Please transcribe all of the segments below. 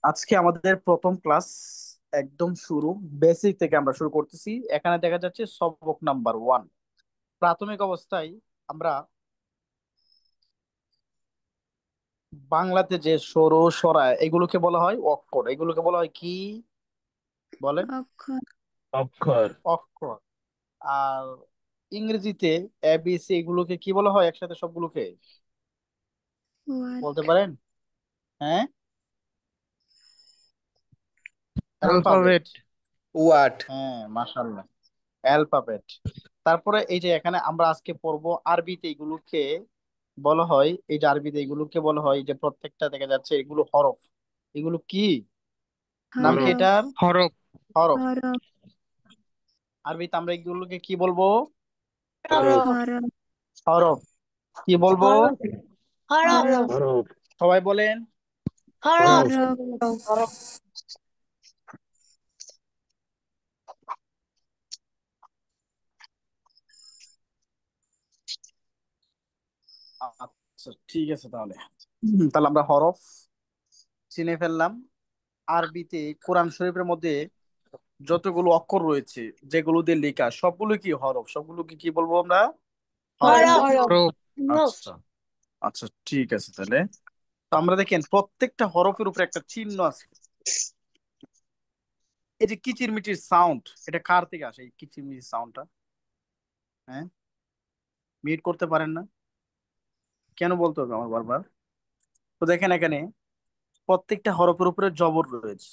আজকে আমাদের প্রথম ক্লাস, একদম শুরু বেসিক থেকে আমরা শুরু করতেছি। এখানে দেখা যাচ্ছে সবক নাম্বার 1। প্রাথমিক অবস্থায় আমরা বাংলাতে যে সরু সরা এগুলোকে বলা হয় অক্ষর। এগুলোকে বলা হয় কি বলেন? অক্ষর। অক্ষর। অক্ষর। আর ইংরেজিতে এবিসি এগুলোকে কি বলা হয় একসাথে সবগুলোকে? ওয়ার্ড। বলতে পারেন? হ্যাঁ, অ্যালফাবেট। অ্যালফাবেট। ওয়াট। হ্যাঁ, মাশাআল্লাহ, অ্যালফাবেট। তারপরে এই যে এখানে আমরা আজকে পড়বো আরবিতে এগুলোকে বলা হয়, এই যে আরবিতে এগুলোকে বলা হয় যে প্রত্যেকটা দেখা যাচ্ছে এগুলো হরফ। এগুলো কি নাম কি হরফ। এটার? হরফ। হরফ। হরফ। আরবিতে আমরা এগুলোকে কি বলবো? হরফ। হরফ। হরফ। কি বলবো? হরফ হরফ হরফ। হরফ। সবাই বলেন। হরফ হরফ। হরফ। আচ্ছা, ঠিক আছে তাহলে। তাহলে আমরা হরফ চিনে ফেললাম। আরবিতে কোরআন শরীফের মধ্যে যতগুলো অক্ষর রয়েছে, যেগুলো দিয়ে লেখা সবগুলো কি হরফ? সবগুলোকে কি বলবো আমরা? হরফ। হরফ হরফ। আচ্ছা, আচ্ছা, ঠিক আছে তাহলে। তো আমরা দেখেন প্রত্যেকটা হরফের উপরে একটা চিহ্ন আছে। এই যে কিচিরমিচির সাউন্ড, এটা কার থেকে আসে এই কিচিরমিচির সাউন্ডটা? হ্যাঁ, মিট করতে পারেন না কেন বলতে হবে আমার বারবার? তো দেখেন এখানে প্রত্যেকটা হরফের উপরে জবর রয়েছে।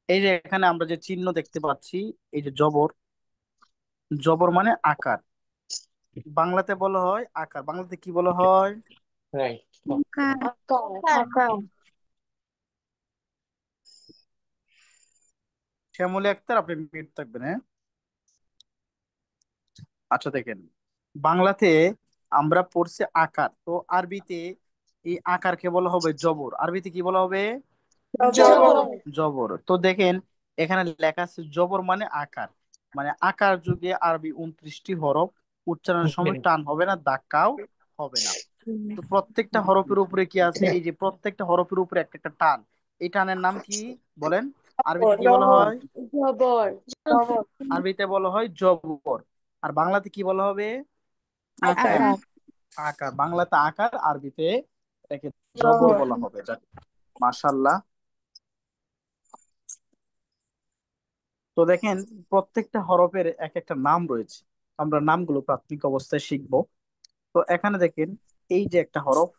এই যে এখানে আমরা যে চিহ্ন দেখতে পাচ্ছি, এই যে জবর, জবর মানে আকার। বাংলাতে বলা হয় আকার। বাংলাতে কি বলা হয়? ওকার। আকার শ্যামলী আক্তার, আপনি মিট থাকবেন, হ্যাঁ। আচ্ছা দেখেন, বাংলাতে আমরা পড়ছি আকার, তো আরবিতে এই আকারকে বলা হবে জবর। আরবিতে কি বলা হবে? জবর জবর। তো দেখেন এখানে লেখা আছে জবর মানে আকার। মানে আকার যুগে আরবি 29টি হরফ। উচ্চারণের সময় টান হবে না, ধাক্কাও হবে না। তো প্রত্যেকটা হরফের উপরে কি আছে? এই যে প্রত্যেকটা হরফের উপরে একটা একটা টান। এই টানের নাম কি বলেন? আরবিতে কি বলা হয়? জবর জবর আরবিতে বলা হয় জবর। আর বাংলাতে কি বলা হবে? আকার আকার। আকার। বাংলাতে আকার, আরবিতে এটাকে জবর জবর বলা হবে। যাক, মাশাআল্লাহ। তো দেখেন প্রত্যেকটা হরফের এক একটা নাম রয়েছে। আমরা নামগুলো প্রাথমিক অবস্থায় শিখবো। তো এখানে দেখেন এই যে একটা হরফ,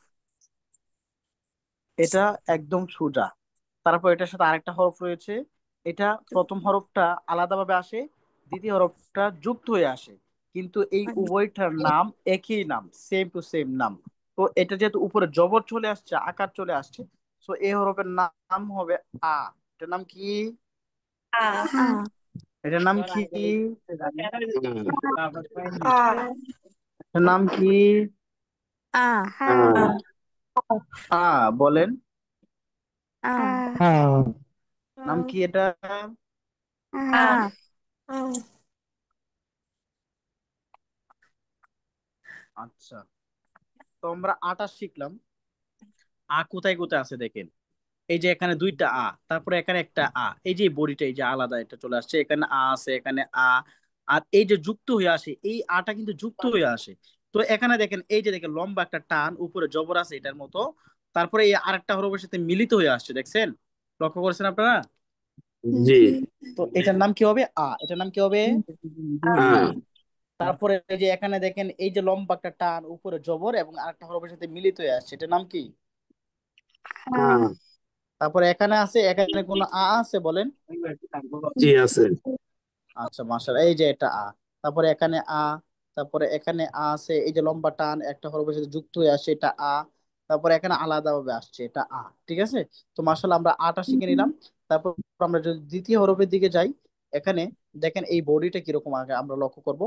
এটা একদম সোজা। তারপর এটার সাথে আরেকটা হরফ রয়েছে। এটা প্রথম হরফটা আলাদাভাবে আসে, দ্বিতীয় হরফটা যুক্ত হয়ে আসে, কিন্তু এই উভয়টার নাম একই নাম, সেম টু সেম নাম। তো এটা যেহেতু উপরে জবর চলে আসছে, আকার চলে আসছে, তো এই হরফের নাম হবে আ। এটার নাম কি? আ। এটার নাম কি? আ এটার নাম কি? আ। আ আ। বলেন, আ। নাম কি এটা? আ আ। আচ্ছা, তো আমরা আটা শিখলাম। আ কোথায় কোথায় আছে দেখেন। এই যে এখানে দুইটা আ, তারপরে এখানে একটা আ, এই যে বডিটা এই যে আলাদা এটা চলে আসছে, এখানে আ আছে, এখানে আ। আর এই যে যুক্ত হয়ে আসে, এই আটা কিন্তু যুক্ত হয়ে আসে। তো এখানে দেখেন এই যে দেখেন লম্বা একটা টান, উপরে জবর আছে এটার মতো। তারপরে এই আরেকটা হরফের সাথে মিলিত হয়ে আসছে, দেখছেন? লক্ষ্য করছেন আপনারা? জি। তো এটার নাম কি হবে? আ। এটার নাম কি হবে? হ্যাঁ। তারপরে এই যে এখানে দেখেন এই যে লম্বা একটা টান, উপরে জবর এবং আরেকটা হরফের সাথে মিলিত হয়ে আসছে, এটার নাম কি? হ্যাঁ। তারপরে এখানে আছে, এখানে কোন আ আছে বলেন? জি আছে। আচ্ছা, মাশাআল্লাহ, এই যে এটা আ। তারপরে এখানে আ। তারপরে এখানে আ আছে, এই যে লম্বা টান একটা হরফের সাথে যুক্ত হয়ে আসে, এটা আ। তারপরে এখানে আলাদাভাবে আসছে, এটা আ। ঠিক আছে? তো মাশাআল্লাহ আমরা আটা শিখে নিলাম। তারপর আমরা যদি দ্বিতীয় হরফের দিকে যাই, এখানে দেখেন এই বডিটা কিরকম আগে আমরা লক্ষ্য করব।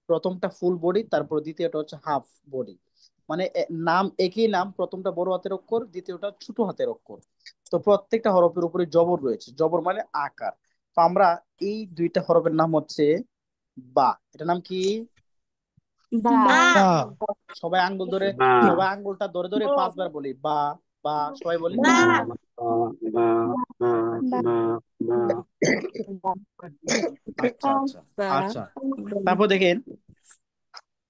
প্রথমটা ফুল বডি, তারপর দ্বিতীয়টা হচ্ছে হাফ বডি। মানে নাম একই নাম, প্রথমটা বড় হাতের অক্ষর, দ্বিতীয়টা ছোট হাতের অক্ষর। তো প্রত্যেকটা হরফের উপরে জবর রয়েছে। জবর মানে আকার। তো আমরা এই দুইটা হরফের নাম হচ্ছে বা। এটার নাম কি? বা বা। সবাই আঙ্গুল ধরে, বা। সবাই আঙ্গুলটা ধরে ধরে 5 বার বলি বা। বা, সবাই বলি। বা। বা। বা। বা বা আচ্ছা আচ্ছা বা আচ্ছা। তারপর দেখেন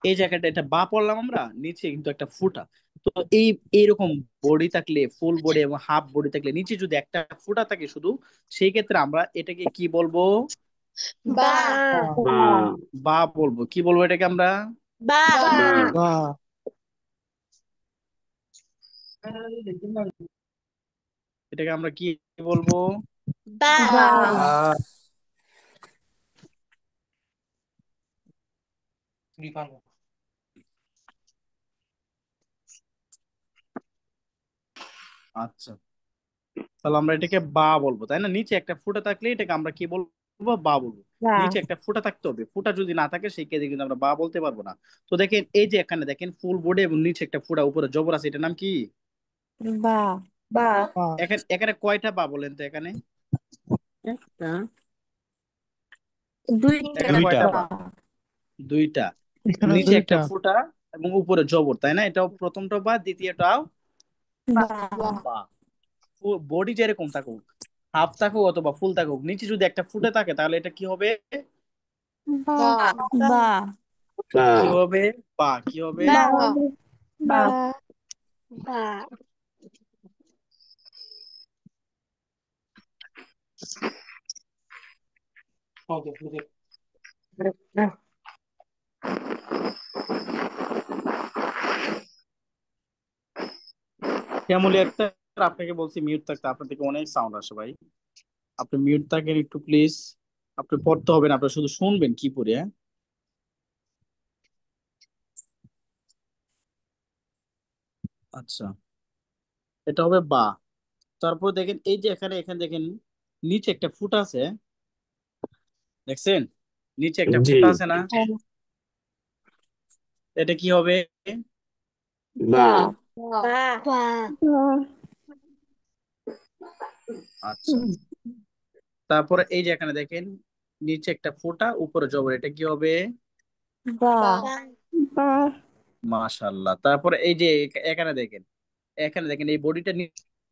এই জায়গাটা, এটা বা পড়লাম আমরা, নিচে কিন্তু একটা ফুটা। তো এই এইরকম বডি থাকলে, ফুল বডি এবং হাফ বডি থাকলে নিচে যদি একটা ফুটা থাকে শুধু, সেই ক্ষেত্রে আমরা এটাকে কি বলবো? বা বা বা বলবো। কি বলবো এটাকে আমরা? বা বা এটাকে আমরা কি বলবো? বা বা আচ্ছা, তাহলে আমরা এটাকে বা বলবো, তাই না? নিচে একটা ফুটা থাকলে এটাকে আমরা কি বলবো? বা বলবো। বা নিচে একটা ফুটা থাকতে হবে, ফুটা যদি না থাকে সেই ক্ষেত্রে কিন্তু আমরা বা বলতে পারবো না। তো দেখেন এই যে এখানে দেখেন ফুল বডি এবং নিচে একটা ফুটা, উপরে জবর আছে, এটার নাম কি? বা বা এখানে এখানে কয়টা বা বলেন তো এখানে? একটা দুইটা এখানে দুইটা কয়টা বা বা? দুইটা। এখানে নিচে একটা দুইটা ফুটা এবং উপরে জবর, তাই না? এটাও প্রথমটা বা, দ্বিতীয়টাও বা বা। বডি যেরকম থাকুক, হাফ থাকুক অথবা ফুল থাকুক, নিচে যদি একটা ফুটে থাকে তাহলে এটা কি হবে? বা বা বা কি হবে? বা। কি হবে? বা বা বা শ্যামলী আক্তার, আপনাকে বলছি মিউট থাকতে, আপনার থেকে অনেক সাউন্ড আসে ভাই। আপনি মিউট থাকেন একটু প্লিজ। আপনি পড়তে হবে না, আপনি শুধু শুনবেন কি পড়ে, হ্যাঁ? আচ্ছা, এটা হবে বা। তারপর দেখেন এই যে এখানে এখানে দেখেন নিচে একটা ফুটা আছে, দেখছেন? নিচে একটা জি ফুটা আছে না? এটা কি হবে? বা বা বা আচ্ছা, তারপরে এই যে এখানে দেখেন নিচে একটা ফোঁটা উপরে জবর, এটা কি হবে? বা বা মাশাআল্লাহ। তারপরে এই যে এখানে দেখেন, এখানে দেখেন এই বডিটা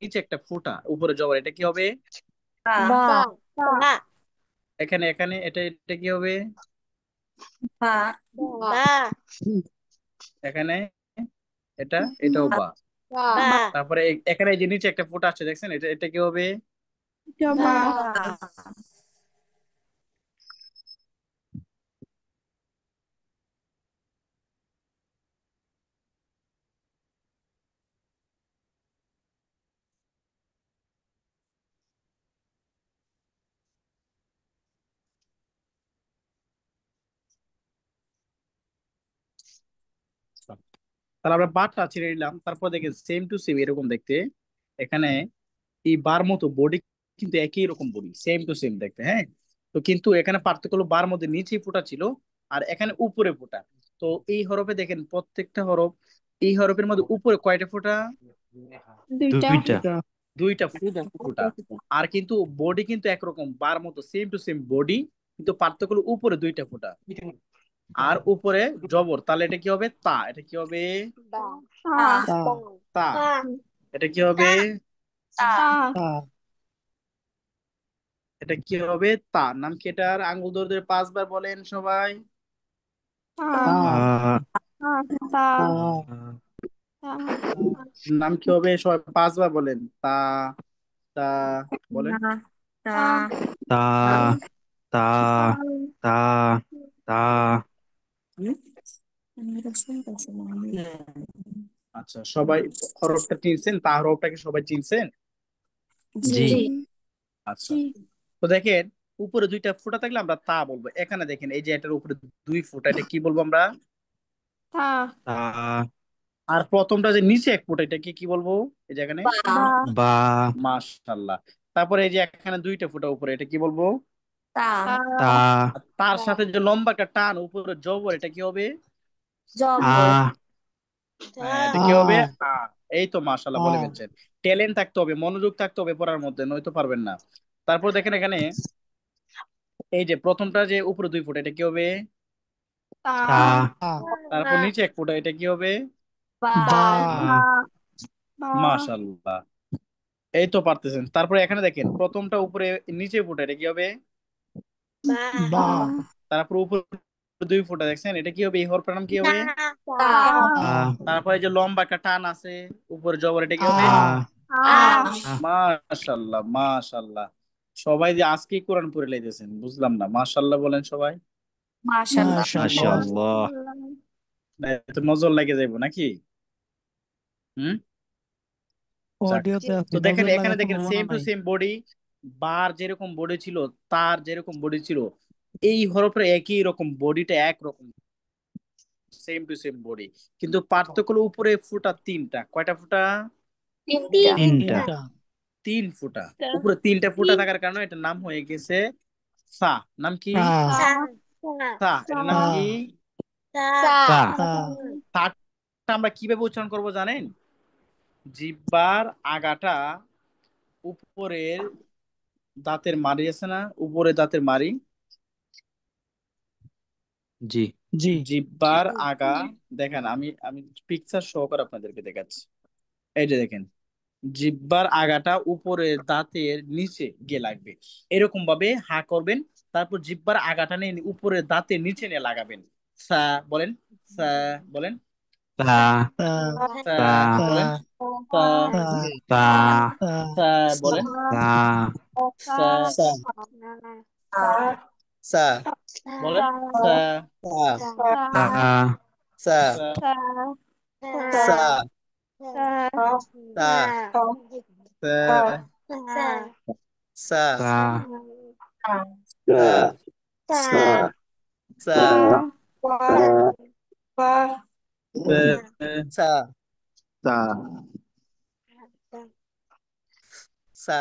নিচে একটা ফোঁটা উপরে জবর, এটা কি হবে? বা বা বা এখানে এখানে এটা এটা কি হবে? বা বা এখানে এটা, এটাও বা। বা তারপরে এখানে এই যে নিচে একটা ফোঁটা আছে দেখছেন, এটা এটা কি হবে? বা তাহলে আমরা বারটা ছেড়ে নিলাম। তারপর দেখেন সেম টু সেম এরকম দেখতে, এখানে এই বার মতো বডি কিন্তু একই রকম বডি, সেম টু সেম দেখতে, হ্যাঁ। তো কিন্তু এখানে পার্থক্য হলো বার মধ্যে নিচে ফোঁটা ছিল আর এখানে উপরে ফোঁটা। তো এই হরফে দেখেন প্রত্যেকটা হরফ, এই হরফের মধ্যে উপরে কয়টা ফোঁটা? দুইটা দুইটা দুইটা ফোঁটা। আর কিন্তু বডি কিন্তু একরকম, বার মতো সেম টু সেম বডি, কিন্তু পার্থক্য হলো উপরে দুইটা ফোঁটা আর উপরে জবর। তাহলে এটা কি হবে? তা। এটা কি হবে? বা তা তা। বা এটা কি হবে? তা এটা কি হবে? তা। নাম কি এটার? আঙ্গুল ধরে ধরে 5 বার বলেন সবাই। আ নাম কি হবে? সবাই 5 বার বলেন। তা। তা বলেন। তা তা তা তা তা আচ্ছা, সবাই হরফটা চিনছেন? তা হরফটাকে সবাই চিনছেন? জি জি আচ্ছা, তো দেখেন উপরে দুইটা ফোঁটা থাকলে আমরা তা বলবো। এখানে দেখেন এই যে এটার উপরে দুই ফোঁটা, এটা কি বলবো আমরা? তা আর প্রথমটা যে নিচে এক ফোঁটা, এটা কি কি বলবো? এই যে এখানে, বা বা মাশাআল্লাহ। তারপরে এই যে এখানে দুইটা ফোঁটা উপরে, এটা কি বলবো? তা তা আর তার সাথে যে লম্বা একটা টান উপরে জবর, এটা কি হবে? আ জবর হ্যাঁ, এটা কি হবে? আ। এই তো মাশাআল্লাহ বলে ফেলছেন। ট্যালেন্ট থাকতে হবে, মনোযোগ থাকতে হবে পড়ার মধ্যে, নয়তো পারবেন না। তারপর দেখেন এখানে এই যে প্রথমটা যে উপরে দুই ফোঁটা, এটা কি হবে? তা তারপর নিচে এক ফোঁটা, এটা কি হবে? বা বা মাশাআল্লাহ। এই তো পারতেছেন। তারপরে এখানে দেখেন প্রথমটা উপরে নিচে ফুটা, এটা কি হবে? বা বা তারপর উপরে দুই ফুটা, দেখছেন এটা কি হবে? এই হরফটার নাম কি তা হবে? তা তা তারপরে এই যে লম্বা একটা টান আছে উপরে জবর, এটা কি আ হবে? আ মাশাল্লাহ মাশাল্লাহ। সবাই যে আজকে কোরআন পড়ে লাইতেছেন, বুঝলাম না, মাশাল্লাহ বলেন সবাই। মাশাআল্লাহ। মাশাআল্লাহ মাশাআল্লাহ। তো নজর লেগে যাইবো নাকি? হুম। যাক। অডিওতে তো আছে, দেখেন নজর এখানে লাগার দেখেন সম্ভাবনা সেম টু নাই। সেম বডি, বার যেরকম বডি ছিল, তার যেরকম বডি ছিল, এই হরফের একই রকম বডিটা একরকম, সেম টু সেম বডি, কিন্তু পার্থক্য হলো উপরে ফুটা তিনটা। কয়টা ফুটা? তিনটা। তিনটা। তিনটা। 3 ফুটা। উপরে 3টা ফুটা থাকার কারণে এটার নাম হয়ে গেছে সা। নাম কি? তা সা সা। এটার নাম তা কি? সা তা। তা সাটা আমরা কিভাবে উচ্চারণ করব জানেন? জিহ্বার আগাটা উপরের দাঁতের মাড়ি আছে না, উপরে দাঁতের মাড়ি, জি। জি জিহ্বার আগা, দেখেন আমি আমি পিকচার সহকারে আপনাদেরকে দেখাচ্ছি। এই যে দেখেন, জিহ্বার আগাটা উপরের দাঁতের নিচে গিয়ে লাগবে, এরকম ভাবে হা করবেন। তারপর জিহ্বার আগাটা নিয়ে উপরের দাঁতের নিচে নিয়ে লাগাবেন। সা বলেন, সা বলেন, তা। তা সা তা। তা বলেন, সা, তা তা। তা সা বলেন, তা। সা sa sa বলেন, সা, sa তা। sa সা, sa sa সা, sa তা। sa sa sa সা। sa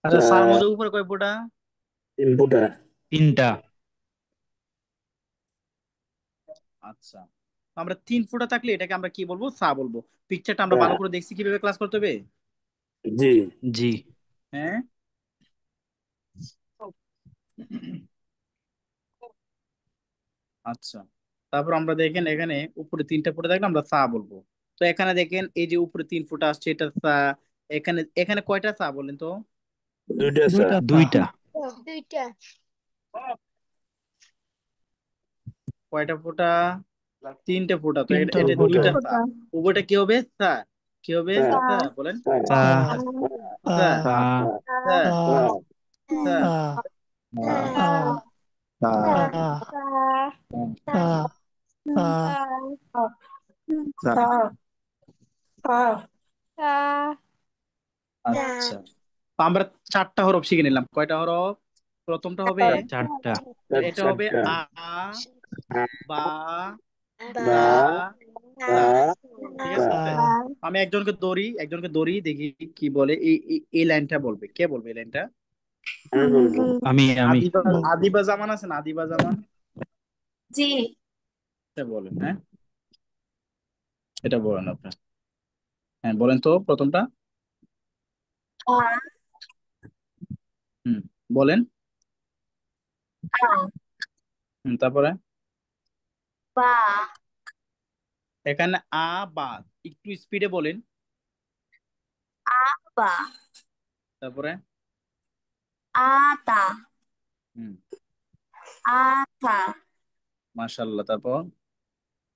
আচ্ছা, সার মধ্যে উপরে কয় ফুটা? তিনটা। আচ্ছা, আমরা 3 ফুটা থাকলে এটাকে আমরা কি বলবো? সা বলবো। পিকচারটা আমরা ভালো করে দেখছি কিভাবে ক্লাস করতে হবে। জি। হ্যাঁ। আচ্ছা, তারপর আমরা দেখেন এখানে উপরে 3টা ফুটা থাকলে আমরা সা বলবো। তো এখানে দেখেন এই যে উপরে 3 ফুটা আসছে, এটা সা। এখানে এখানে কয়টা সা বলেন তো? দুইটা তা দুইটা। দুইটা কয়টা ফুটা? 3টে ফুটা। তো এটা তিনটা এটা ফুটা দুইটা সা। উপরটা কি হবে? সা। কি হবে? সা বলেন, তা। তা তা সা, তা। সা, তা সা, তা তা তা তা তা আচ্ছা, তো আমরা 4টা হরফ শিখে নিলাম। কয়টা হরফ? প্রথমটা হবে, চারটা। এটা হবে আ, বা, বা দা, সা। ঠিক আছে। তা আমি একজনকে ধরি দেখি কি বলে। এই লাইনটা বলবে, কে বলবে এই লাইনটা? আমি। আদিবা, আদিবা জামান আছে না, আদিবা জামান, জি। এটা বলেন। হ্যাঁ, এটা বলেন আপনার। হ্যাঁ বলেন তো প্রথমটা। আ হুম, বলেন। আ তারপরে বা এখানে আ, বা, একটু স্পিডে বলেন। বা তারপরে আতা হুম, আতা মাশাআল্লাহ। তারপর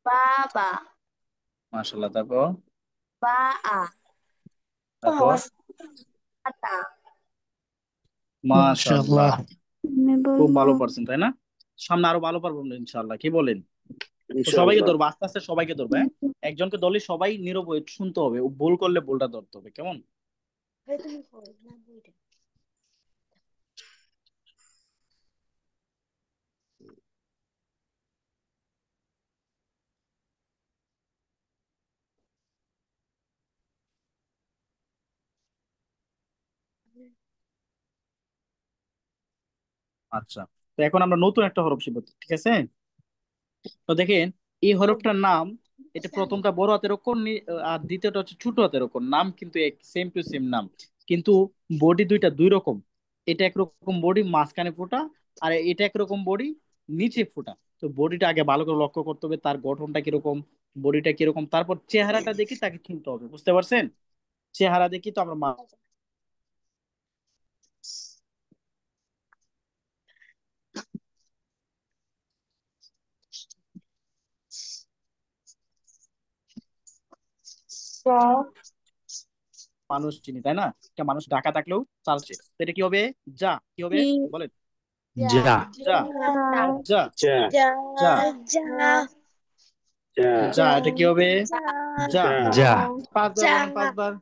বাবা মাশাআল্লাহ। তারপর বা তারপর আতা। মাশাআল্লাহ। মাশাআল্লাহ। খুব ভালো পারছেন, তাই না? সামনে আরো ভালো পারবো আমরা ইনশাআল্লাহ, কি বলেন? তো সবাইকে ধরবো, আস্তে আস্তে সবাইকে ধরবো। হ্যাঁ, একজনকে ধরলে সবাই নীরব হয়ে শুনতে হবে, ও ভুল করলে ভুলটা ধরতে হবে, কেমন? আচ্ছা, তো এখন আমরা নতুন একটা হরফ শিখবো, ঠিক আছে? তো দেখেন এই হরফটার নাম, এটা প্রথমটা বড় হাতের অক্ষর, আর দ্বিতীয়টা হচ্ছে ছোট হাতের অক্ষর। নাম কিন্তু এক, সেম টু সেম নাম, কিন্তু বডি দুইটা দুই রকম। এটা একরকম বডি মাঝখানে ফোঁটা, আর এটা একরকম বডি নিচে ফোঁটা। তো তো বডিটা আগে ভালো করে লক্ষ্য করতে হবে, তার গঠনটা কিরকম, বডিটা কিরকম, তারপর চেহারাটা দেখি তাকে চিনতে হবে, বুঝতে পারছেন? চেহারা দেখি তো আমরা মানুষ চিনি, তাই না? একটা মানুষ ঢাকা থাকলেও চালছে, তো এটা কি হবে? যা। কি হবে বলেন? যা যা। যা। যা। যা, এটা কি হবে? যা। যা 5 বার বলেন, 5 বার।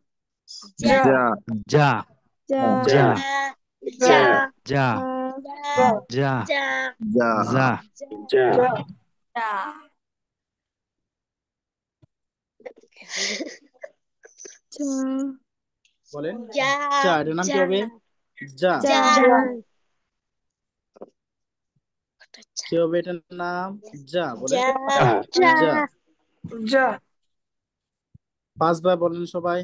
যা যা যা যা যা যা যা যা টা বলেন। যা, এটার নাম কি হবে? যা। কি হবে এটার নাম? যা। বলেন। যা। যা 5 বার বলেন সবাই।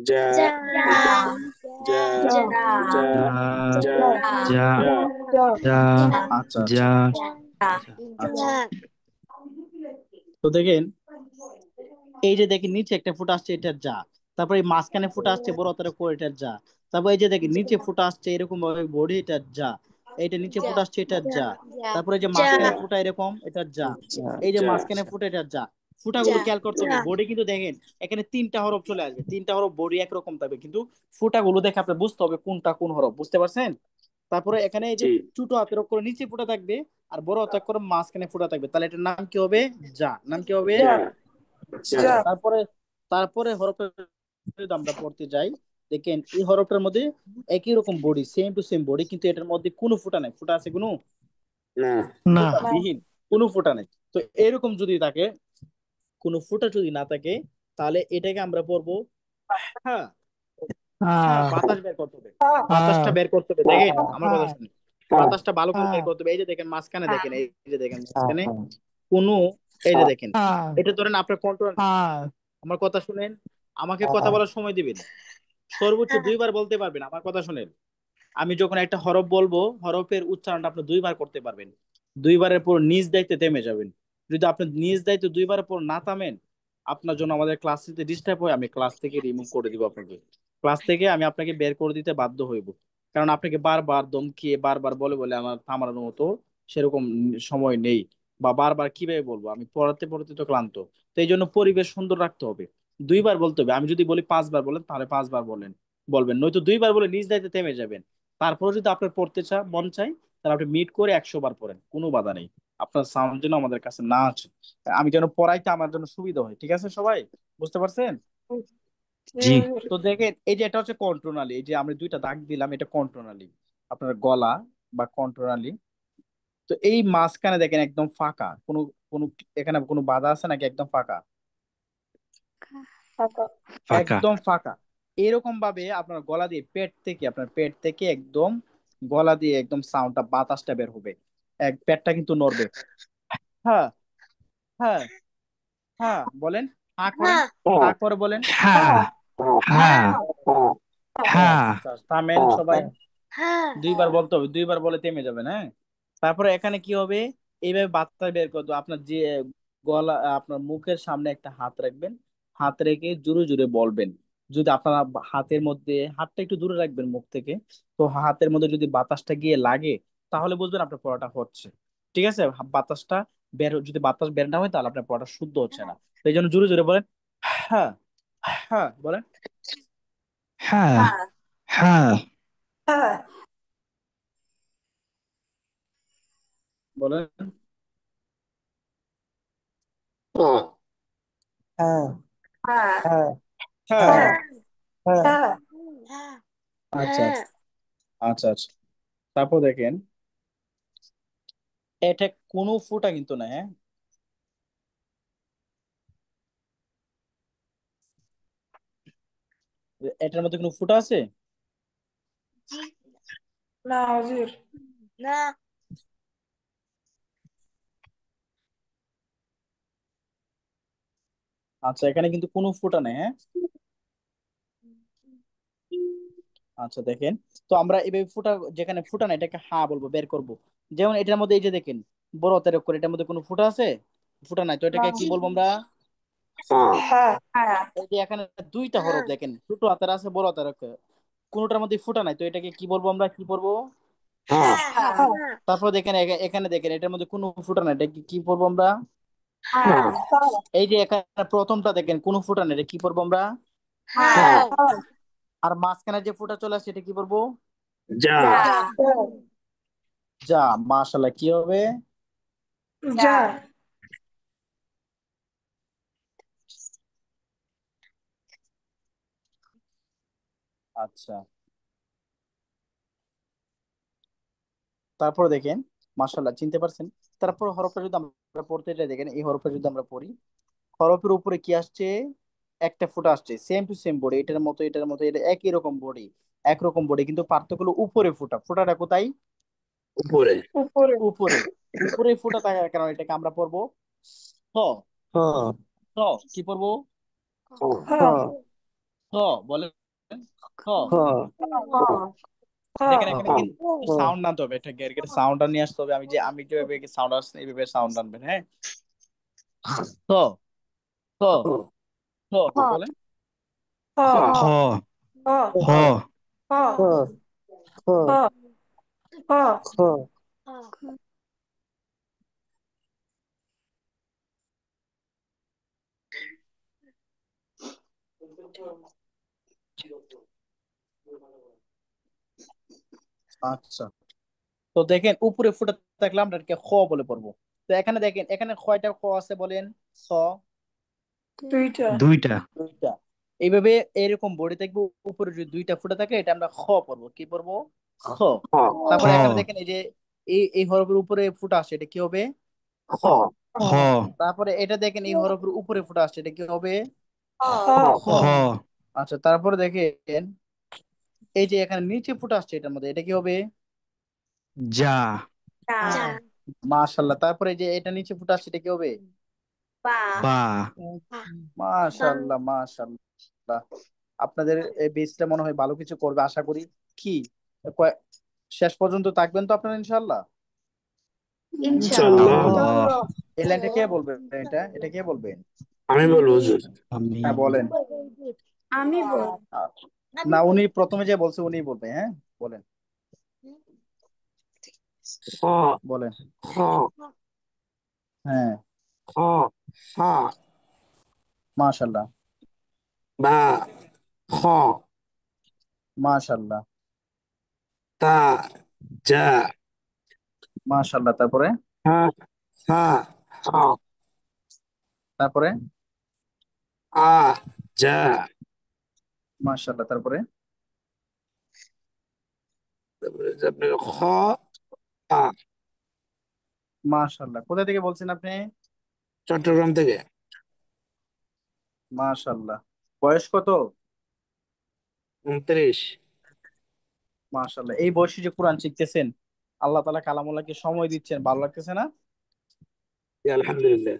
যা যা যা যা আচ্ছা আচ্ছা যা আচ্ছা। তো দেখেন, এই যে দেখেন নিচে একটা ফুটা আসছে, এটা যা। তারপর এই মাঝখানে ফুটা আসছে বড় হাতের করে, এটা যা। তারপর এই যে দেখেন নিচে ফুটা আসছে এরকম ভাবে বডি, এটা যা। এইটা নিচে ফুটা আসছে, এটা যা। তারপরে যে মাঝখানে ফুটা এরকম, এটা যা। এই যে মাঝখানে ফুটা, এটা যা। ফুটাগুলো খেয়াল করতে হবে। বডি কিন্তু দেখেন এখানে 3টা হরফ চলে আসবে, 3টা হরফ, বডি একরকম থাকবে, কিন্তু ফুটাগুলো দেখে আপনি বুঝতে হবে কোনটা কোন হরফ, বুঝতে পারছেন? তারপরে এখানে এই যে ছোট হাতের অক্ষর নিচে ফুটা থাকবে, আর বড় হাতের অক্ষর মাঝখানে ফুটা থাকবে, তাহলে এটার নাম কি হবে? যা। নাম কি হবে? আচ্ছা। তারপরে তারপরে হরফের যদি আমরা পড়তে যাই, দেখেন এই হরফটার মধ্যে একই রকম body, same to same body, কিন্তু এটার মধ্যে কোনো ফুটা নাই। ফুটা আছে কোনো? না ফুটা বিহীন, কোনো ফুটা নাই। তো এরকম যদি থাকে, কোনো ফুটা যদি না থাকে, তাহলে এটাকে আমরা পড়বো হ্যাঁ। হ্যাঁ, বাতাস বের করতে হবে, বাতাসটা বের করতে হবে। দেখেন আমার কথা শুনে, বাতাসটা ভালো করে বের করতে হবে। এই যে দেখেন মাঝখানে, দেখেন এই যে দেখেন মাঝখানে কোনো, এই যে দেখেন, এটা ধরেন আপনার কন্ট্রোল। আমার কথা শুনেন, আমাকে কথা বলার সময় দিবেন। সর্বোচ্চ 2 বার বলতে পারবেন, আমার কথা শুনেন। আমি যখন একটা হরফ বলবো, হরফের উচ্চারণটা আপনি 2 বার করতে পারবেন। 2 বারের পর নিজ দায়িত্বে থেমে যাবেন। যদি আপনি নিজ দায়িত্বে 2 বারের পর না থামেন, আপনার জন্য আমাদের ক্লাস নিতে ডিস্টার্ব হয়, আমি ক্লাস থেকে রিমুভ করে দিব আপনাকে। ক্লাস থেকে আমি আপনাকে বের করে দিতে বাধ্য হইব। কারণ আপনাকে বারবার ধমকিয়ে বারবার বলে বলে আমার থামানোর মতো সেরকম সময় নেই। বা বারবার কিভাবে বলবো, আমি পড়াতে পড়াতে তো ক্লান্ত। তো এই জন্য পরিবেশ সুন্দর রাখতে হবে। 2 বার বলতে হবে। আমি যদি বলি 5 বার বলেন, তাহলে 5 বার বলবেন, নয়তো 2 বার বলে নিজ দায়িত্বে থেমে যাবেন। তারপরে যদি আপনার পড়তে মন চাই, তাহলে আপনি মিট করে 100 বার পড়েন, কোনো বাধা নেই। আপনার সাউন্ড যেন আমাদের কাছে না আছে, আমি যেন পড়াইতে আমার জন্য সুবিধা হয়। ঠিক আছে সবাই, বুঝতে পারছেন? জি তো দেখেন এই যে এটা হচ্ছে কন্ট্রোনালি, এই যে আমরা 2টা দাগ দিলাম, এটা কন্ট্রোনালি, আপনার গলা বা কন্ট্রোনালি। তো এই মাঝখানে দেখেন একদম ফাঁকা, কোনো কোনো এখানে কোনো বাধা আছে নাকি? একদম ফাঁকা, ফাঁকা একদম ফাঁকা। এরকম ভাবে আপনার গলা দিয়ে পেট থেকে, আপনার পেট থেকে একদম গলা দিয়ে একদম সাউন্ডটা, বাতাসটা বের হবে। পেটটা কিন্তু নড়বে। হ্যাঁ। হ্যাঁ। হ্যাঁ বলেন। হা করেন। হা করে বলেন। হ্যাঁ হ্যাঁ হ্যাঁ আচ্ছা থামেন সবাই। 2 বার বলতে হবে, 2 বার বলে থেমে যাবেন, হ্যাঁ। তারপরে এখানে কি হবে? এইভাবে বার্তা বের করতে হবে। আপনার যে গলা, আপনার মুখের সামনে একটা হাত রাখবেন, হাত রেখে জোরে জোরে বলবেন। যদি আপনার হাতের মধ্যে, হাতটা একটু দূরে রাখবেন মুখ থেকে, তো হাতের মধ্যে যদি বাতাসটা গিয়ে লাগে, তাহলে বুঝবেন আপনার পড়াটা হচ্ছে। ঠিক আছে? বাতাসটা যদি বাতাস বের না হয়, তাহলে আপনার পড়াটা শুদ্ধ হচ্ছে না। তো এই জন্য জোরে জোরে বলেন। হ্যাঁ। হ্যাঁ বলেন। হ্যাঁ হ্যাঁ বলেন। হ্যাঁ। আচ্ছা আচ্ছা আচ্ছা আচ্ছা। তারপর দেখেন, এটা কোনো ফুটা কিন্তু না, হ্যাঁ। এটার মধ্যে কোনো ফুটা আছে? আচ্ছা, এখানে কিন্তু কোনো ফুটা নেই, হ্যাঁ। আচ্ছা দেখেন, তো আমরা এভাবে ফুটা, যেখানে ফুটা না এটাকে হা বলবো, বের করব। যেমন এটার মধ্যে এই যে দেখেন বড় হাতের অক্ষর, এটার মধ্যে কোনো ফুটা আছে? ফুটা নাই, তো এটাকে কি বলবো আমরা? এই যে এখানে দুইটা হরফ দেখেন, ছোট হাতের আছে, বড় হাতের অক্ষর, কোনোটার মধ্যে ফুটা নাই, তো এটাকে কি বলবো আমরা? কি পড়বো? তারপর দেখেন এখানে দেখেন এটার মধ্যে কোনো ফুটা নাই, এটা কি পড়বো আমরা? এই যে এখানে প্রথমটা দেখেন কোনো ফুটা নাই, এটা কি পড়বো আমরা? আর মাঝখানে যে ফুটা চলে আসছে এটা কি পড়বো? যা যা। মাশাআল্লাহ, কি হবে? যা আচ্ছা, তারপর দেখেন, মাশাআল্লাহ চিনতে পারছেন। তারপর হরফটা যদি আমরা পড়তে যাই, দেখেন এই হরফটা যদি আমরা পড়ি, হরফের উপরে কি আসছে? একটা ফুটা আসছে, সেম টু সেম বডি, এটার মতো এটা একই রকম বডি, একরকম বডি, কিন্তু পার্থক্য হলো উপরে ফুটা। ফুটাটা কোথায়? উপরে উপরে। উপরে ফুটা থাকার কারণে এটাকে আমরা পড়বো হ। হ হ কি পড়বো? হ হ বলেন। হ। হ দেখেন এখানে কিন্তু সাউন্ড আনতে হবে, এটা গের সাউন্ডটা নিয়ে আসতে হবে। আমি যেভাবে সাউন্ড আসছে এইভাবে সাউন্ড আনবেন, হ্যাঁ। হ। হ। হ বলেন। হ। খ খ আচ্ছা, তো দেখেন উপরে ফুটা থাকলে আমরা এটাকে খ বলে পড়বো। তো এখানে দেখেন এখানে কয়টা খ আছে বলেন? খ দুইটা দুইটা। এইভাবে এরকম বডি থাকবে, উপরে যদি দুইটা ফুটা থাকে এটা আমরা খ পড়বো। কি পড়বো? খ। খ তারপরে এখানে দেখেন এই যে এই হরফের উপরে ফুটা আসছে, এটা কি হবে? খ। খ তারপরে এটা দেখেন এই হরফের উপরে ফুটা আসছে, এটা কি হবে? খ। খ আচ্ছা, তারপরে দেখেন এই যে এখানে নিচে ফুটা আসছে, এটার মধ্যে এটা কি হবে? যা মাশাআল্লাহ। তারপরে এই যে এটা নিচে ফুটা আসছে, এটা কি হবে? বা মাশাআল্লাহ, মাশাআল্লাহ। আপনাদের এই বেসটা মনে হয় ভালো কিছু করবে আশা করি। কি কয়- শেষ পর্যন্ত থাকবেন তো আপনারা ইনশাআল্লাহ? ইনশাআল্লাহ ইনশাআল্লাহ। এই লাইনটা কে বলবেন? এটা কে বলবেন? আমি বলবো হুজুর আমি হ্যাঁ বলেন। আমি বল আচ্ছা। না, উনি প্রথমে যে বলছে উনি বলবে, হ্যাঁ বলেন। খ বলেন। খ হ্যাঁ। খ হা মাশাআল্লাহ, বা খ মাশাআল্লাহ, তা যা মাশাআল্লাহ। তারপরে হা হা হা তারপরে আ যা মাশাআল্লাহ। তারপরে তারপরে যে আপনার খ আ মাশাআল্লাহ। কোথা থেকে বলছেন আপনি? চট্টগ্রাম থেকে মাশাআল্লাহ। বয়স কত? 29 মাশাআল্লাহ। এই বয়সে যে কোরআন শিখতেছেন, আল্লাহ তাআলা কালামুল্লাহকে সময় দিচ্ছেন, ভালো লাগতেছে না? আলহামদুলিল্লাহ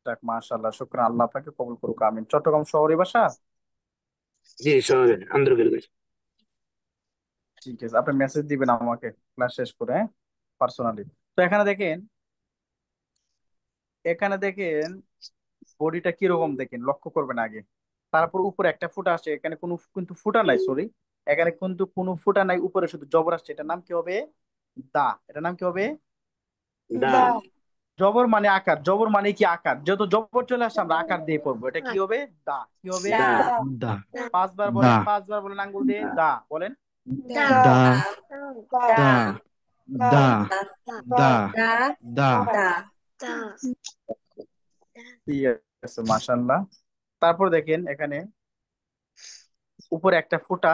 যাক, মাশাআল্লাহ, শুকরান। আল্লাহ আপনাকে কবুল করুক, আমিন। চট্টগ্রাম শহরে বাসা? জি শহরে আন্ধ্রপ্রদেশ ঠিক আছে, আপনি মেসেজ দিবেন আমাকে ক্লাস শেষ করে, হ্যাঁ, পার্সোনালি। তো এখানে দেখেন বডিটা কিরকম দেখেন, লক্ষ্য করবেন আগে। তারপর উপরে একটা ফুটা আসছে, এখানে কোনো কিন্তু ফুটা নাই, সরি, এখানে কিন্তু কোনো ফুটা নাই, উপরে শুধু জবর আসছে, এটার নাম কি হবে? দা। এটার নাম কি হবে? দা জবর মানে আকার, জবর মানে কি আকার, যেহেতু জবর চলে আসছে আমরা আকার দিয়ে পড়বো, এটা কি হবে? দা। কি হবে? দা দা পাঁচবার দা বলেন, পাঁচবার বলেন আঙ্গুল দিয়ে, দা বলেন। দা দা দা দা দা ঠিক আছে, মাশাআল্লাহ। তারপর দেখেন এখানে উপরে একটা ফুটা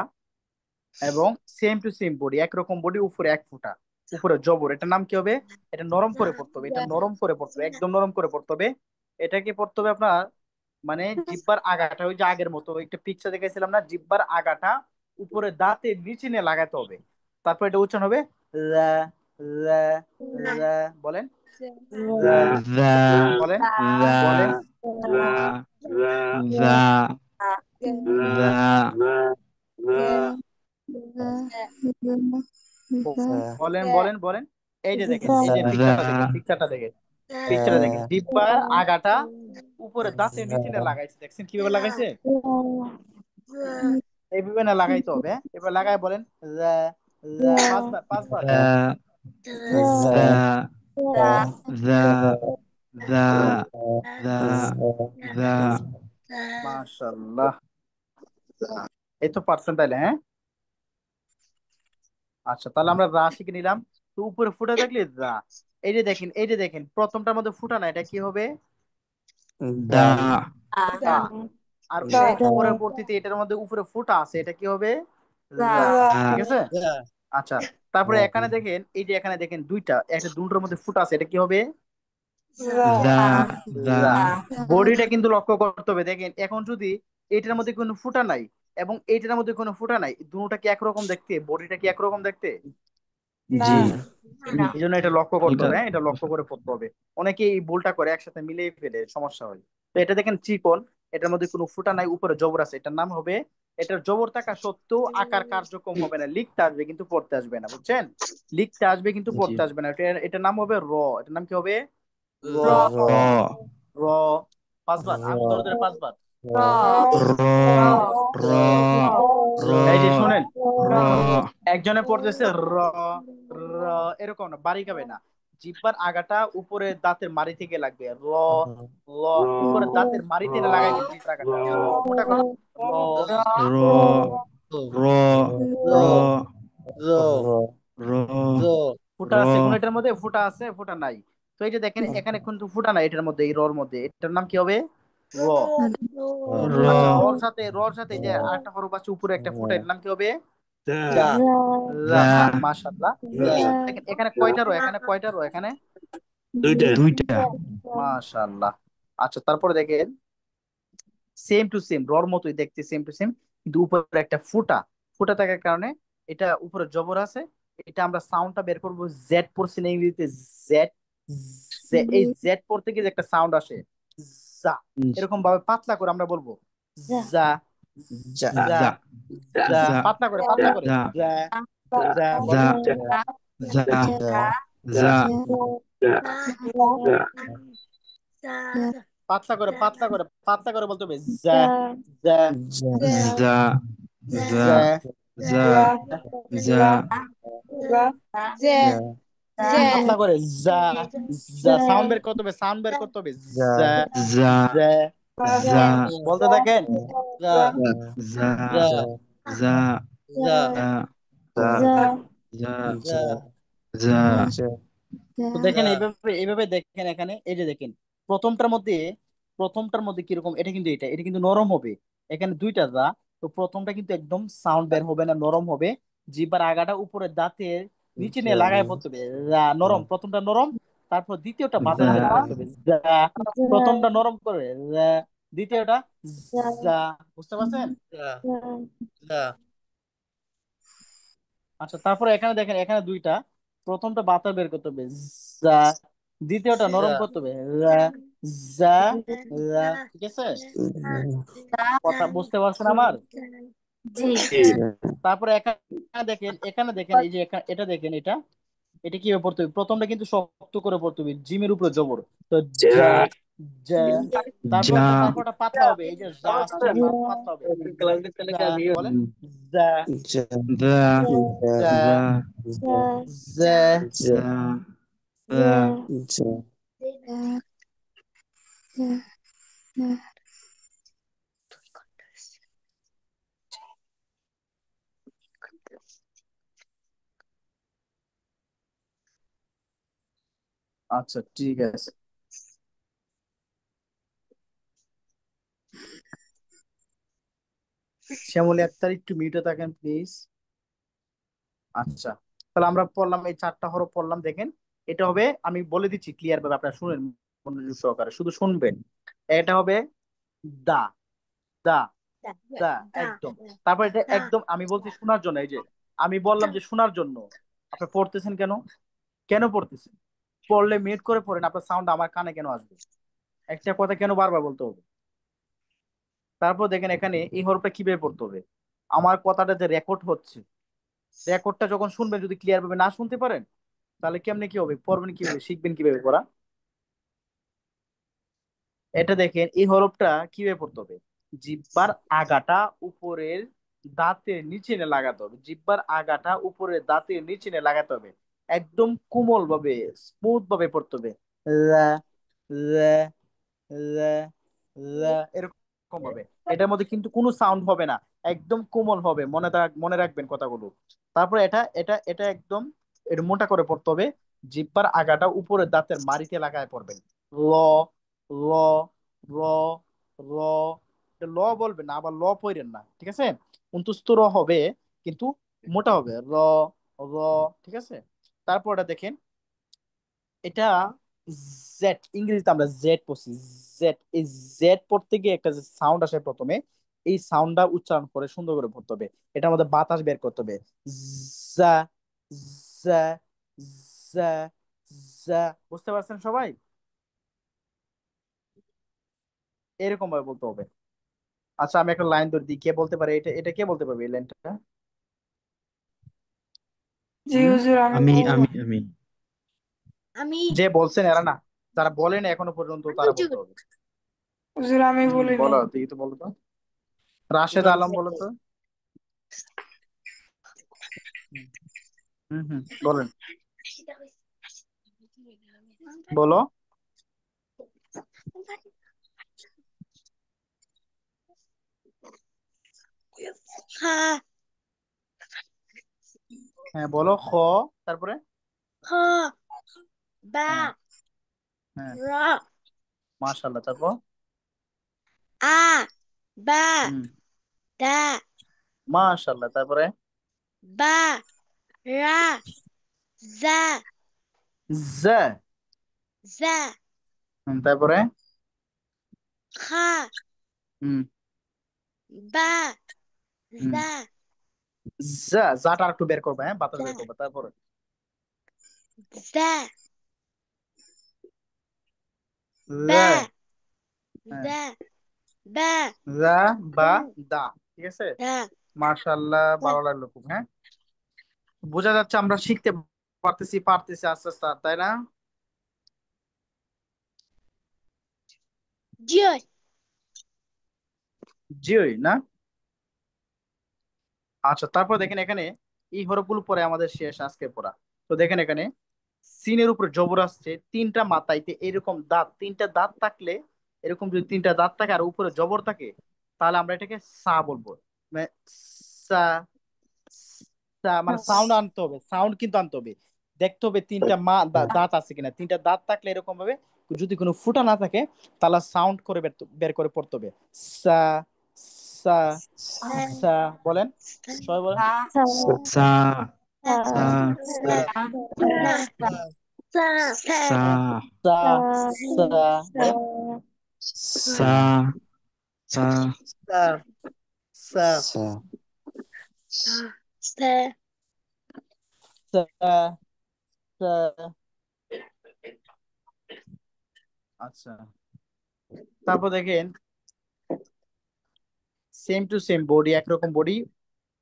এবং সেম টু সেম বডি, একরকম বডি, উপরে এক ফুটা, উপরে জবর, এটার নাম কি হবে? এটা নরম করে পড়তে হবে, এটা নরম করে পড়তে হবে, একদম নরম করে পড়তে হবে। এটাকে পড়তে হবে আপনার, মানে জিব্বার আগাটা, ওই যে আগের মতো একটা পিকচার দেখাইছিলাম না, জিব্বার আগাটা উপরে দাঁতে নিচে নিয়ে লাগাতে হবে। তারপর এটা উচ্চারণ হবে লা, লা, লা। বলেন। লা। দা বলেন। দা বলেন। দা দা দা দা দা দা দা বলেন, বলেন, বলেন। এই যে দেখেন, এই যে দা পিকচারটা দেখেন, পিকচারটা দেখেন, জিহ্বার আগাটা উপরে দাঁতের নিচে না লাগাইছে, দেখছেন কিভাবে লাগাইছে? এইভাবে না লাগাইতে হবে, হ্যাঁ? এবার লাগাই বলেন রা, রা, পাঁচবার পাঁচবার। দা দা দা দা দা দা মাশাআল্লাহ, এই তো পারছেন তাইলে, হ্যাঁ? আচ্ছা, তাহলে আমরা রা শিখে নিলাম। তো উপরে ফুটা থাকলে রা। এই যে দেখেন, এই যে দেখেন, প্রথমটার মধ্যে ফুটা না, এটা কি হবে? দা দা। আর এই পরবর্তীতে এটার মধ্যে উপরে ফুটা আছে, এটা কি হবে? রা। ঠিক আছে। আচ্ছা, তারপরে এখানে দেখেন, এই যে এখানে দেখেন দুইটা, একটা দুটোর মধ্যে ফুটা আছে, এটা কি হবে? দা দা রা। বডিটা কিন্তু লক্ষ্য করতে হবে, দেখেন এখন যদি এটার মধ্যে কোনো ফুটা নাই এবং এইটার মধ্যে কোনো ফুটা নাই, দুটোটা কি একরকম দেখতে? বডিটা কি একরকম দেখতে? জি এই জন্য এটা লক্ষ্য করতে এটা হবে, হ্যাঁ? এটা লক্ষ্য করে পড়তে হবে। অনেকে এই ভুলটা করে, একসাথে মিলিয়ে ফেলে, সমস্যা হয়। তো এটা দেখেন চিকন, এটার মধ্যে কোনো ফুটা নাই, উপরে জবর আছে, এটার নাম হবে, এটার জবর থাকা সত্ত্বেও আকার কার্যক্রম হবে না, লিখতে আসবে কিন্তু পড়তে আসবে না, বুঝছেন? লিখতে আসবে কিন্তু জি পড়তে আসবে না। এটার নাম হবে র। এটার নাম কি হবে? র। র র। পাঁচবার, আমি ধরে ধরে পাঁচবার। র র র এই যে শুনেন, র একজনে পড়তেছে র, র, এরকম না, বাড়ি খাবে না। জিহ্বার আগাটা উপরে দাঁতের মাড়ি থেকে লাগবে, র, ল, উপরে দাঁতের মাড়িতে না লাগাইবেন জিহ্বার আগাটা, র, মোটা করে র, র র র, র র ফুটা আছে কোন এটার মধ্যে? ফুটা আছে, ফুটা নাই। তো এই যে দেখেন, এখানে কিন্তু ফুটা নাই এটার মধ্যে, এই রর মধ্যে, এটার নাম কি হবে? র। আচ্ছা, র রর সাথে এই যে আরেকটা হরফ আছে উপরে একটা ফুটা, এটার নাম কি হবে? যা রা। দা মাশাআল্লাহ। দেখেন এখানে কয়টা রো, এখানে কয়টা রো, এখানে দুইটা। দুইটা মাশাআল্লাহ। আচ্ছা, তারপরে দেখেন, সেম টু সেম, রর মতোই দেখতে, সেম টু সেম, কিন্তু উপরে একটা ফুটা, ফুটা থাকার কারণে এটা উপরে জবর আছে। এটা আমরা সাউন্ডটা বের করব, জেড পড়ছি না ইংরেজিতে, জেড, এই জেড পড়তে গিয়ে যে একটা সাউন্ড আসে, যা, এরকম ভাবে পাতলা করে আমরা বলবো, যা, যা যা, যা যা, যা পাতলা করে, পাতলা করে, যা যা, যা, যা বলেন। যা যা যা পাতলা করে, পাতলা করে, পাতলা করে বলতে হবে, যা, যা, যা যা যা, যা যা পাতলা করে, যা, যা, সাউন্ড বের করতে হবে, সাউন্ড বের করতে হবে, যা, যা যা, যা বলতে থাকেন। যা যা যা যা যা যা যা যা যা তো দেখেন, যা এইভাবে দেখেন, এখানে এই যে দেখেন, প্রথমটার মধ্যে, কিরকম, এটা কিন্তু, এটা কিন্তু নরম হবে। এখানে দুইটা দা। তো প্রথমটা কিন্তু একদম সাউন্ড বের হবে না, নরম হবে। জিহ্বার আগাটা উপরে দাঁতের নিচে নিয়ে লাগায় পড়তে হবে, নরম, প্রথমটা নরম। তারপর দ্বিতীয়টা বাতাস বের করতে হবে, যা। প্রথমটা নরম করে, দ্বিতীয়টা যা। বুঝতে পারছেন? যা যা আচ্ছা, তারপরে এখানে দেখেন, এখানে দুইটা, প্রথমটা বাতাস বের করতে হবে, যা। দ্বিতীয়টা নরম করতে হবে, রা, যা, রা। ঠিক আছে, কথা বুঝতে পারছেন আমার? তারপরে এখানে দেখেন, এই যে এটা দেখেন, এটা, এটা কিভাবে পড়তে হবে? প্রথমটা কিন্তু শক্ত করে পড়তে হবে, জিমের উপরে জবর। তো যা, যা যা। যা তারপরটা পাতলা হবে, এই যে যা আসছে না, পাতলা হবে, যা, বলেন, যা, যা যা, যা যা। যা যা আচ্ছা, ঠিক আছে। শ্যামলী আক্তার, একটু মিউটে থাকেন প্লিজ। আচ্ছা, তাহলে আমরা পড়লাম, এই চারটা হরফ পড়লাম, দেখেন। এটা হবে, আমি বলে দিচ্ছি ক্লিয়ার ভাবে, আপনারা শুনেন মনোযোগ সহকারে, শুধু শুনবেন। এটা হবে দা, দা, দা, একদম। তারপর এটা একদম, আমি বলছি শোনার জন্য, এই যে আমি বললাম যে শোনার জন্য, আপনি পড়তেছেন কেন? কেন পড়তেছেন? পড়লে মিউট করে পড়েন, আপনার সাউন্ড আমার কানে কেন আসবে? একটা কথা কেন বারবার বলতে হবে? তারপর দেখেন, এখানে এই হরফটা কিভাবে পড়তে হবে, আমার কথাটা যে রেকর্ড হচ্ছে, রেকর্ডটা যখন শুনবেন, যদি ক্লিয়ার ভাবে না শুনতে পারেন, তাহলে কেমনে কি হবে, পড়বেন কিভাবে, শিখবেন কিভাবে পড়া? এটা দেখেন, এই হরফটা কিভাবে পড়তে হবে। জিহ্বার আগাটা উপরের দাঁতের নিচে এনে লাগাতে হবে, জিহ্বার আগাটা উপরের দাঁতের নিচে এনে লাগাতে হবে, একদম কোমল ভাবে, স্মুথ ভাবে পড়তে হবে। লা, লা, লা, লা, এরকম ভাবে। এটার মধ্যে কিন্তু কোনো সাউন্ড হবে না, একদম কোমল হবে, মনে রাখবেন কথাগুলো। তারপর এটা এটা এটা একদম এটা মোটা করে পড়তে হবে। জিহ্বার আগাটা উপরের দাঁতের মাড়িতে লাগায় পড়বেন। ল, ল, র, র, এটা ল বলবেন না, আবার ল পড়েন না, ঠিক আছে? অন্তস্থ র হবে, কিন্তু মোটা হবে। র, র, ঠিক আছে? তারপর এটা দেখেন, এটা জেড, ইংরেজিতে আমরা জেড পড়ছি, জেড। এই জেড পড়তে গিয়ে একটা যে সাউন্ড আসে প্রথমে, এই সাউন্ডটা উচ্চারণ করে সুন্দর করে পড়তে হবে। এটার মধ্যে বাতাস বের করতে হবে। জা, জা, জা, জা। বুঝতে পারছেন সবাই? এরকম ভাবে বলতে হবে। আচ্ছা, আমি একটা লাইন ধরে দিই, কে বলতে পারে এটা, এটা কে বলতে পারবে এই লাইনটা? জি হুম? হুজুর, আমি আমি বলবো। আমি আমি আমি যে বলছেন এরা না, যারা বলেন এখনো পর্যন্ত তারা বলতে হবে। হুজুর আমি বলি বলো, নাই। তুই তো বলো তো, রাশেদ আলম বলো তো। হুম হুম হুম, বলেন, বলো। খা, হ্যাঁ বলো, খ, তারপরে। খ, বা, হ্যাঁ, হ্যাঁ, র, মাশাআল্লাহ, তারপর। আ, বা, হুম, দা, মাশাআল্লাহ, তারপরে। বা, রা, জা, জা, জা, তারপরে। খা, হুম, বা, হুম, জা, জাটা একটু বের করবে, হ্যাঁ, বাতাস জা, বের করবে, তারপরে। জা, লা, বা, হ্যাঁ, জা, বা, লা, বা, জা, দা, ঠিক আছে। দা, মাশাআল্লাহ, দা। ভালো লাগলো খুব, হ্যাঁ। বোঝা যাচ্ছে আমরা শিখতে পারতেছি পারতেছি আস্তে আস্তে, তাই না? জি, জি, ওই না। আচ্ছা, তারপর দেখেন এখানে এই হরফগুলো পরে আমাদের শেষ আজকে পড়া। তো দেখেন এখানে সিনের উপরে জবর আসছে, তিনটা মাথাইতে এরকম দাঁত, তিনটা দাঁত থাকলে, এরকম যদি তিনটা দাঁত থাকে আর উপরে জবর থাকে, তাহলে আমরা এটাকে সা বলবো। মানে সা, সা, মানে সাউন্ড আনতে হবে, সাউন্ড কিন্তু আনতে হবে। দেখতে হবে তিনটা দাঁত আছে কিনা, তিনটা দাঁত থাকলে এরকম ভাবে, যদি কোনো ফুটা না থাকে তাহলে সাউন্ড করে বের করে পড়তে হবে। সা, সা, সা, বলেন, সবাই বলেন। সা, সা সা, সা সা, সা, সা, সা সা, সা, বলেন। সা সা সা, সা, সা সা, সা, সা। আচ্ছা, তারপর দেখেন সেম টু সেম বডি, একরকম বডি,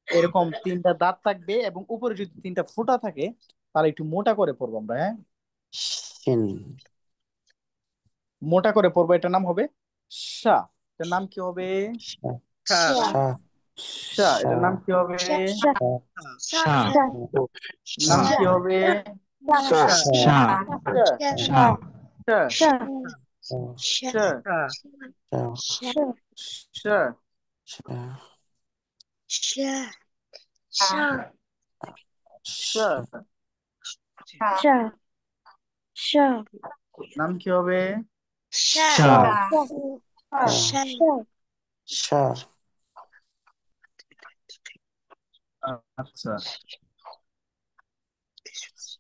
এরকম তিনটা দাঁত থাকবে এবং উপরে যদি তিনটা ফোঁটা থাকে, তাহলে একটু মোটা করে পড়বো আমরা, হ্যাঁ, শিন মোটা করে পড়বো। এটার নাম হবে সা। এটার নাম কি হবে? শা খা। শা সা, শা এটার নাম কি হবে? সা, সা, সা শা নাম সা কি হবে? সা সা, সা সা, সা সা, সা, শা সা, শা সা, শা সা, সা, সা। সা, সা, নাম কি হবে? সা, সা সা, শা আচ্ছা,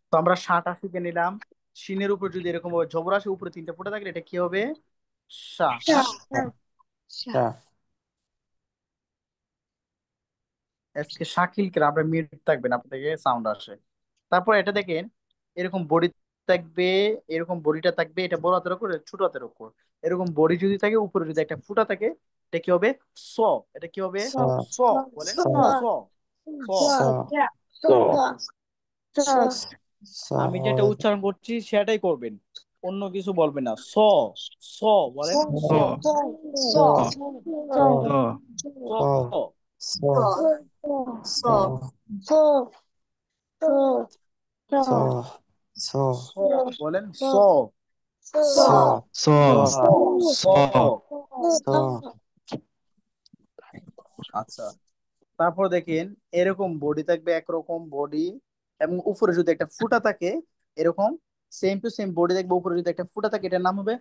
তো আমরা সাটা শিখে নিলাম। সিনের উপর যদি এরকম ভাবে জবর আসে, উপরে তিনটা ফোঁটা থাকলে এটা কি হবে? সা, হ্যাঁ। শা আজকে শাকিল কে আপনার মিউট থাকবেন, আপনার থেকে সাউন্ড আসে। তারপর এটা দেখেন, এরকম বডি থাকবে, এরকম বডিটা থাকবে, এটা বড় হাতের উপর ছোট হাতের উপর, এরকম বডি যদি থাকে, উপরে যদি একটা ফুটা থাকে, এটা কি হবে? স। এটা কি হবে? সা স, বলেন। সা স, স, সা স সা, আমি যেটা صاد উচ্চারণ করছি সেটাই করবেন, অন্য কিছু বলবেন না। স বলেন, স স স স ص ص স স ص স বলেন, স স ص স স। ص আচ্ছা, তারপর দেখেন এরকম বডি থাকবে, একরকম বডি, এবং উপরে যদি একটা ফুটা থাকে এরকম, সেম টু সেম বডি দেখবে, উপরে যদি একটা ফুটা থাকে এটার নাম হবে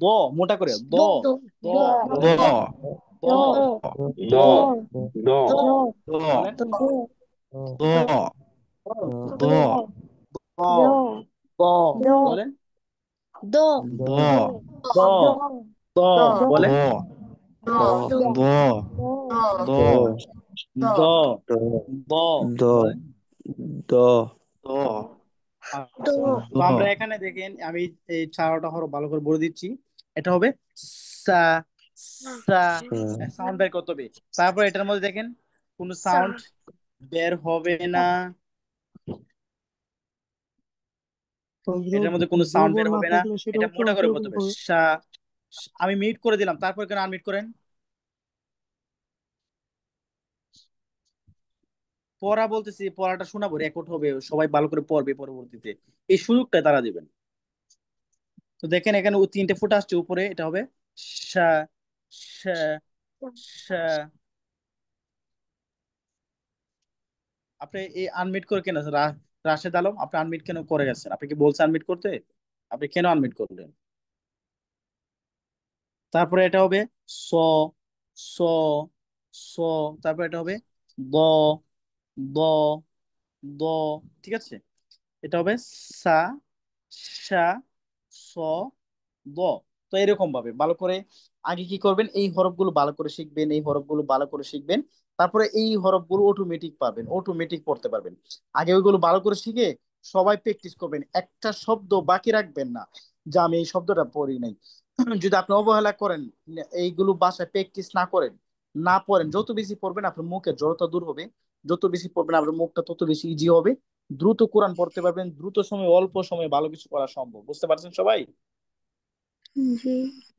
দ। মোটা করে দ, দ দ বলেন, দ দ দ দ দ বলেন, দ দ দ দ বলেন, দ দ দ দ বলেন, দ দ দ দ বলেন। দ আচ্ছা, তো আমরা এখানে দেখেন আমি এই চারটা হরফ ভালো করে বলে দিচ্ছি। এটা হবে সা, সা, সাউন্ড বের করতে হবে। তারপর এটার মধ্যে দেখেন কোন সাউন্ড বের হবে না, এটার মধ্যে কোনো সাউন্ড বের হবে না, এটা মোটা করে করতে হবে। সা, আমি মিউট করে দিলাম, তারপর কেন আনমিউট করেন। পড়া বলতেছি, পড়াটা শোনাবো, রেকর্ড হবে, সবাই ভালো করে পড়বে পরবর্তীতে, এই সুযোগটা তারা দিবেন। তো দেখেন এখানে ও তিনটে ফুট আসছে উপরে, এটা হবে সা, সা, সা। আপনি এই আনমিট করে কেন রাশেদ আলম, আপনি আনমিট কেন করে গেছেন? আপনি কি বলছেন আনমিট করতে? আপনি কেন আনমিট করলেন? তারপরে এটা হবে স, স, স। তারপরে এটা হবে দ, দ, দ। ঠিক আছে, এটা হবে সা, সা, স, দ। তো এরকম ভাবে ভালো করে আগে কি করবেন, এই হরফগুলো ভালো করে শিখবেন, এই হরফগুলো ভালো করে শিখবেন, তারপরে এই হরফগুলো অটোমেটিক পারবেন, অটোমেটিক পড়তে পারবেন। আগে ওইগুলো ভালো করে শিখে সবাই প্র্যাকটিস করবেন, একটা শব্দ বাকি রাখবেন না যে আমি এই শব্দটা পড়ি নাই। যদি আপনি অবহেলা করেন, এইগুলো বাসায় প্র্যাকটিস না করেন, না পড়েন, যত বেশি পড়বেন আপনার মুখের জড়তা দূর হবে, যত বেশি পড়বেন আপনার মুখটা তত বেশি ইজি হবে, দ্রুত কোরআন পড়তে পারবেন, দ্রুত সময় অল্প সময়ে ভালো কিছু করা সম্ভব। বুঝতে পারছেন সবাই? জি।